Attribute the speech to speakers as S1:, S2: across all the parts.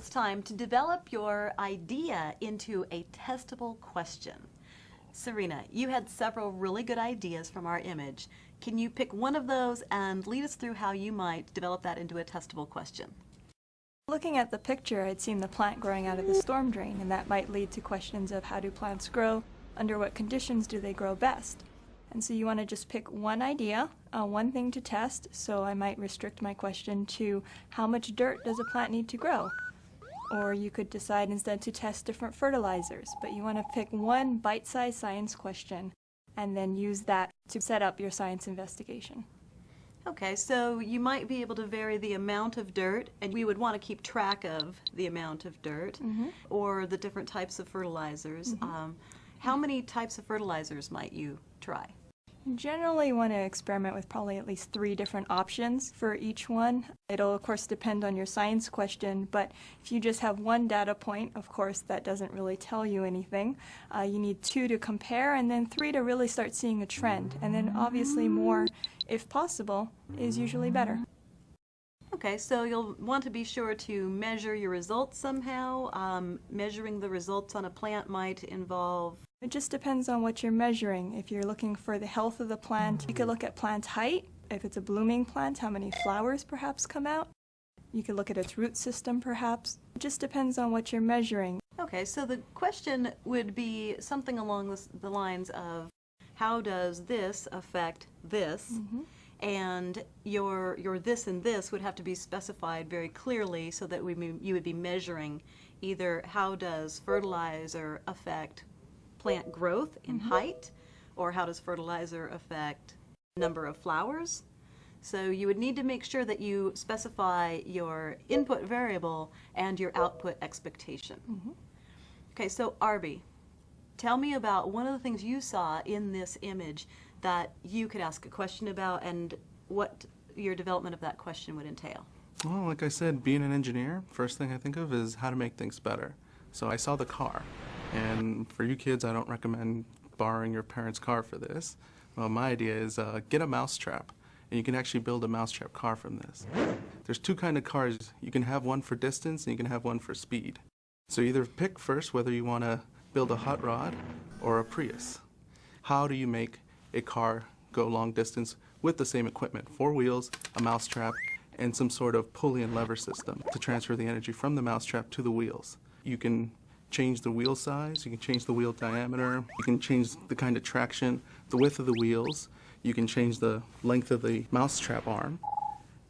S1: it's time to develop your idea into a testable question. Serena, you had several really good ideas from our image. Can you pick one of those and lead us through how you might develop that into a testable question?
S2: Looking at the picture, I'd seen the plant growing out of the storm drain, and that might lead to questions of how do plants grow, under what conditions do they grow best. And so you want to just pick one idea, one thing to test, so I might restrict my question to how much dirt does a plant need to grow? Or you could decide instead to test different fertilizers, but you want to pick one bite-sized science question and then use that to set up your science investigation.
S1: Okay, so you might be able to vary the amount of dirt, and we would want to keep track of the amount of dirt or the different types of fertilizers. How many types of fertilizers might you try?
S2: Generally, you want to experiment with probably at least 3 different options for each one. It'll of course depend on your science question, but if you just have one data point, of course that doesn't really tell you anything. You need 2 to compare, and then 3 to really start seeing a trend, and then obviously more, if possible, is usually better.
S1: Okay, so you'll want to be sure to measure your results somehow. Measuring the results on a plant might involve...
S2: It just depends on what you're measuring. If you're looking for the health of the plant, you could look at plant height. If it's a blooming plant, how many flowers perhaps come out. You could look at its root system perhaps. It just depends on what you're measuring.
S1: Okay, so the question would be something along the lines of, how does this affect this? And your this and this would have to be specified very clearly so that you would be measuring either how does fertilizer affect plant growth in height, or how does fertilizer affect number of flowers. So you would need to make sure that you specify your input variable and your output expectation. Okay, so Arby, tell me about one of the things you saw in this image that you could ask a question about and what your development of that question would entail.
S3: Well, like I said, being an engineer, first thing I think of is how to make things better. So I saw the car, and for you kids, I don't recommend borrowing your parents' car for this. Well, my idea is get a mousetrap, and you can actually build a mousetrap car from this. There's 2 kinds of cars. You can have one for distance, and you can have one for speed. So either pick first whether you want to build a hot rod or a Prius. How do you make a car go long distance with the same equipment? 4 wheels, a mousetrap, and some sort of pulley and lever system to transfer the energy from the mousetrap to the wheels. You can change the wheel size, you can change the wheel diameter, you can change the kind of traction, the width of the wheels, you can change the length of the mousetrap arm,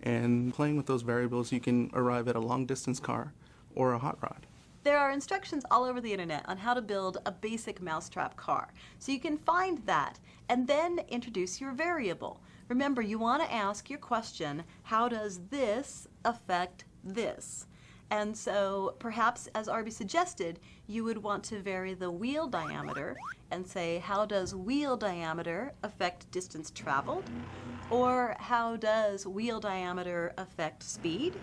S3: and playing with those variables you can arrive at a long distance car or a hot rod.
S1: There are instructions all over the internet on how to build a basic mousetrap car. So you can find that and then introduce your variable. Remember, you want to ask your question, how does this affect this? And so perhaps, as Arby suggested, you would want to vary the wheel diameter and say, how does wheel diameter affect distance traveled? Or how does wheel diameter affect speed?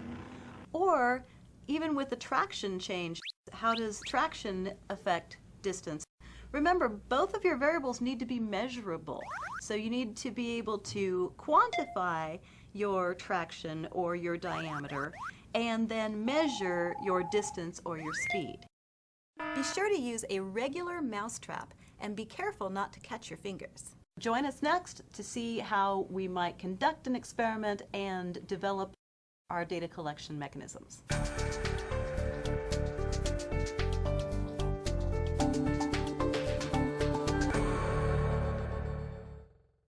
S1: Or even with the traction change, how does traction affect distance? Remember, both of your variables need to be measurable. So you need to be able to quantify your traction or your diameter and then measure your distance or your speed. Be sure to use a regular mousetrap and be careful not to catch your fingers. Join us next to see how we might conduct an experiment and develop our data collection mechanisms.